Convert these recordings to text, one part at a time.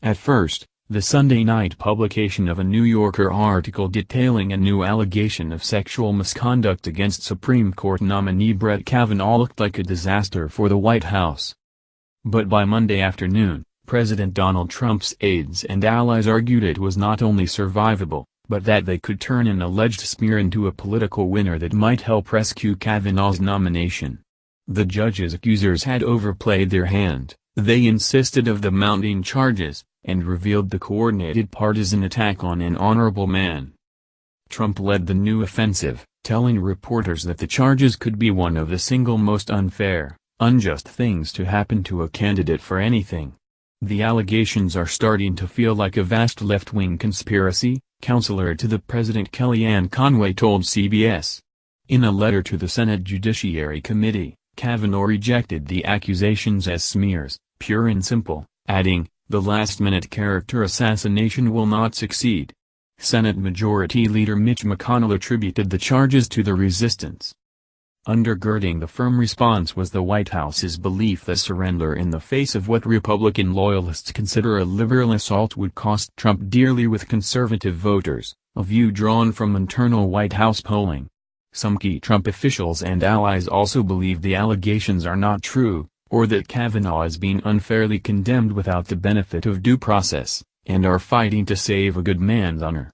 At first, the Sunday night publication of a New Yorker article detailing a new allegation of sexual misconduct against Supreme Court nominee Brett Kavanaugh looked like a disaster for the White House. But by Monday afternoon, President Donald Trump's aides and allies argued it was not only survivable, but that they could turn an alleged smear into a political winner that might help rescue Kavanaugh's nomination. The judge's accusers had overplayed their hand. They insisted of the mounting charges, and revealed the coordinated partisan attack on an honorable man. Trump led the new offensive, telling reporters that the charges could be one of the single most unfair, unjust things to happen to a candidate for anything. The allegations are starting to feel like a vast left-wing conspiracy, counselor to the president Kellyanne Conway told CBS. In a letter to the Senate Judiciary Committee, Kavanaugh rejected the accusations as smears, pure and simple, adding, "The last-minute character assassination will not succeed." Senate Majority Leader Mitch McConnell attributed the charges to the resistance. Undergirding the firm response was the White House's belief that surrender in the face of what Republican loyalists consider a liberal assault would cost Trump dearly with conservative voters, a view drawn from internal White House polling. Some key Trump officials and allies also believe the allegations are not true, or that Kavanaugh is being unfairly condemned without the benefit of due process, and are fighting to save a good man's honor.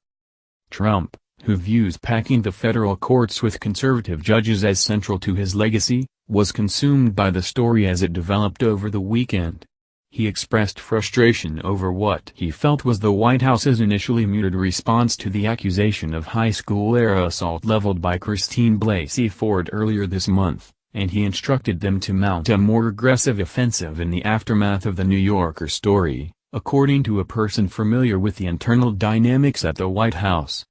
Trump, who views packing the federal courts with conservative judges as central to his legacy, was consumed by the story as it developed over the weekend. He expressed frustration over what he felt was the White House's initially muted response to the accusation of high school-era assault leveled by Christine Blasey Ford earlier this month, and he instructed them to mount a more aggressive offensive in the aftermath of the New Yorker story, according to a person familiar with the internal dynamics at the White House.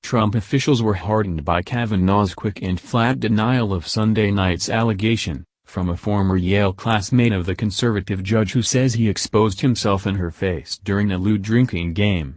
Trump officials were heartened by Kavanaugh's quick and flat denial of Sunday night's allegation, from a former Yale classmate of the conservative judge who says he exposed himself in her face during a lewd drinking game.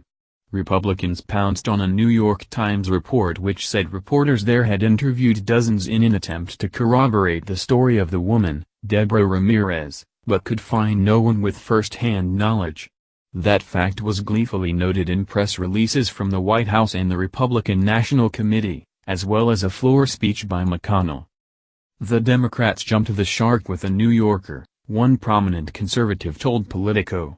Republicans pounced on a New York Times report which said reporters there had interviewed dozens in an attempt to corroborate the story of the woman, Deborah Ramirez, but could find no one with first-hand knowledge. That fact was gleefully noted in press releases from the White House and the Republican National Committee, as well as a floor speech by McConnell. The Democrats jumped the shark with a New Yorker, one prominent conservative told Politico.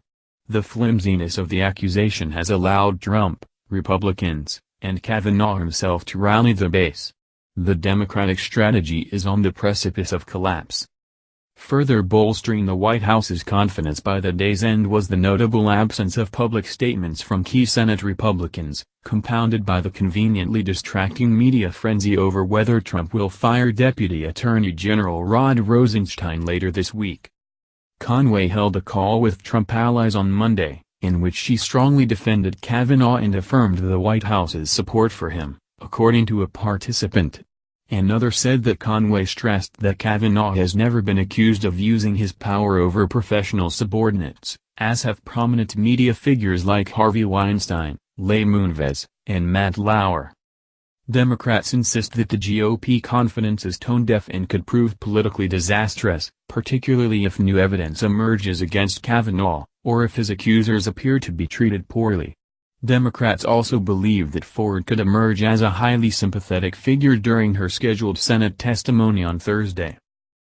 The flimsiness of the accusation has allowed Trump, Republicans, and Kavanaugh himself to rally the base. The Democratic strategy is on the precipice of collapse. Further bolstering the White House's confidence by the day's end was the notable absence of public statements from key Senate Republicans, compounded by the conveniently distracting media frenzy over whether Trump will fire Deputy Attorney General Rod Rosenstein later this week. Conway held a call with Trump allies on Monday, in which she strongly defended Kavanaugh and affirmed the White House's support for him, according to a participant. Another said that Conway stressed that Kavanaugh has never been accused of using his power over professional subordinates, as have prominent media figures like Harvey Weinstein, Leigh Moonves, and Matt Lauer. Democrats insist that the GOP confidence is tone-deaf and could prove politically disastrous, particularly if new evidence emerges against Kavanaugh, or if his accusers appear to be treated poorly. Democrats also believe that Ford could emerge as a highly sympathetic figure during her scheduled Senate testimony on Thursday.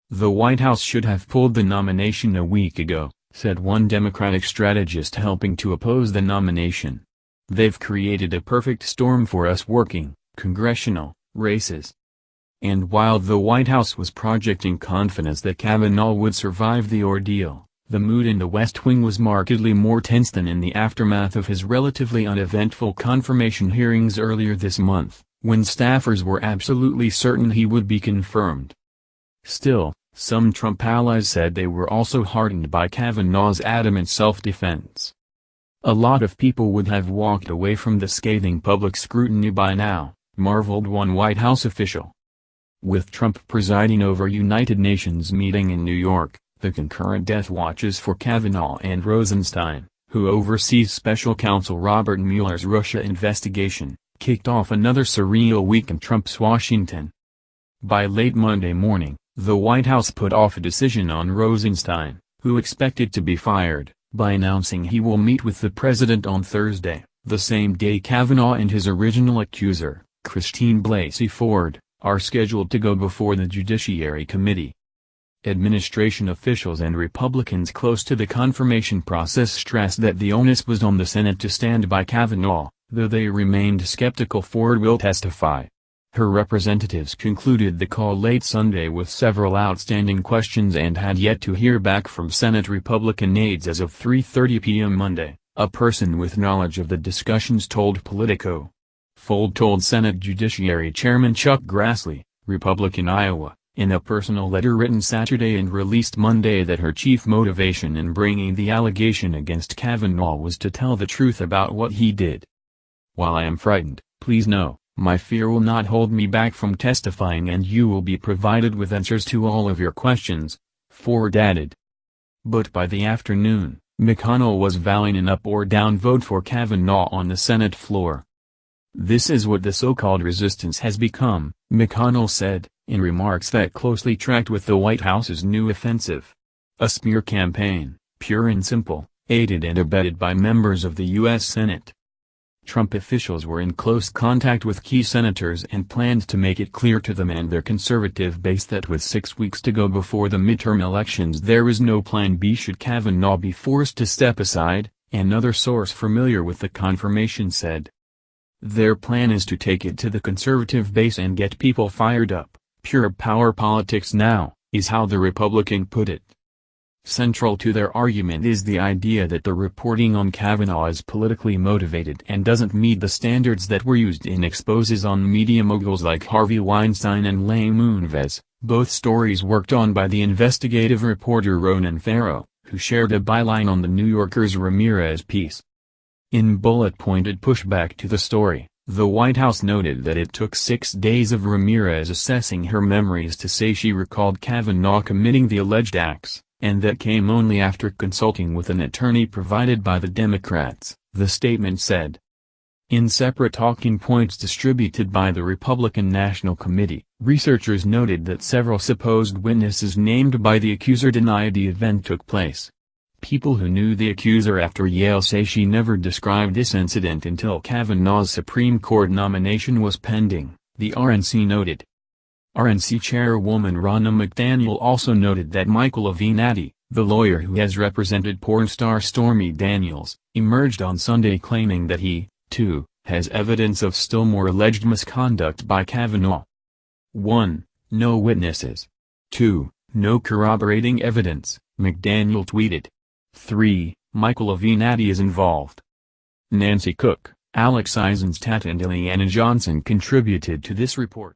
The White House should have pulled the nomination a week ago, said one Democratic strategist helping to oppose the nomination. They've created a perfect storm for us working congressional races. And while the White House was projecting confidence that Kavanaugh would survive the ordeal, the mood in the West Wing was markedly more tense than in the aftermath of his relatively uneventful confirmation hearings earlier this month, when staffers were absolutely certain he would be confirmed. Still, some Trump allies said they were also heartened by Kavanaugh's adamant self-defense. "A lot of people would have walked away from the scathing public scrutiny by now," marveled one White House official. With Trump presiding over United Nations meeting in New York, the concurrent death watches for Kavanaugh and Rosenstein, who oversees Special Counsel Robert Mueller's Russia investigation, kicked off another surreal week in Trump's Washington. By late Monday morning, the White House put off a decision on Rosenstein, who expected to be fired, by announcing he will meet with the president on Thursday, the same day Kavanaugh and his original accuser, Christine Blasey Ford, are scheduled to go before the Judiciary Committee. Administration officials and Republicans close to the confirmation process stressed that the onus was on the Senate to stand by Kavanaugh, though they remained skeptical Ford will testify. Her representatives concluded the call late Sunday with several outstanding questions and had yet to hear back from Senate Republican aides as of 3:30 p.m. Monday, a person with knowledge of the discussions told Politico. Ford told Senate Judiciary Chairman Chuck Grassley, Republican Iowa, in a personal letter written Saturday and released Monday that her chief motivation in bringing the allegation against Kavanaugh was to tell the truth about what he did. "While I am frightened, please know, my fear will not hold me back from testifying and you will be provided with answers to all of your questions," Ford added. But by the afternoon, McConnell was vowing an up or down vote for Kavanaugh on the Senate floor. "This is what the so-called resistance has become," McConnell said, in remarks that closely tracked with the White House's new offensive. A smear campaign, pure and simple, aided and abetted by members of the U.S. Senate. Trump officials were in close contact with key senators and planned to make it clear to them and their conservative base that with 6 weeks to go before the midterm elections there is no plan B should Kavanaugh be forced to step aside, another source familiar with the confirmation said. Their plan is to take it to the conservative base and get people fired up. Pure power politics now, is how the Republican put it. Central to their argument is the idea that the reporting on Kavanaugh is politically motivated and doesn't meet the standards that were used in exposes on media moguls like Harvey Weinstein and Leigh Moonves, both stories worked on by the investigative reporter Ronan Farrow, who shared a byline on the New Yorker's Ramirez piece. In bullet-pointed pushback to the story, the White House noted that it took 6 days of Ramirez assessing her memories to say she recalled Kavanaugh committing the alleged acts, and that came only after consulting with an attorney provided by the Democrats, the statement said. In separate talking points distributed by the Republican National Committee, researchers noted that several supposed witnesses named by the accuser denied the event took place. People who knew the accuser after Yale say she never described this incident until Kavanaugh's Supreme Court nomination was pending, the RNC noted. RNC Chairwoman Ronna McDaniel also noted that Michael Avenatti, the lawyer who has represented porn star Stormy Daniels, emerged on Sunday claiming that he, too, has evidence of still more alleged misconduct by Kavanaugh. 1. No witnesses. 2. No corroborating evidence, McDaniel tweeted. 3. Michael Avenatti is involved. Nancy Cook, Alex Eisenstadt and Ileana Johnson contributed to this report.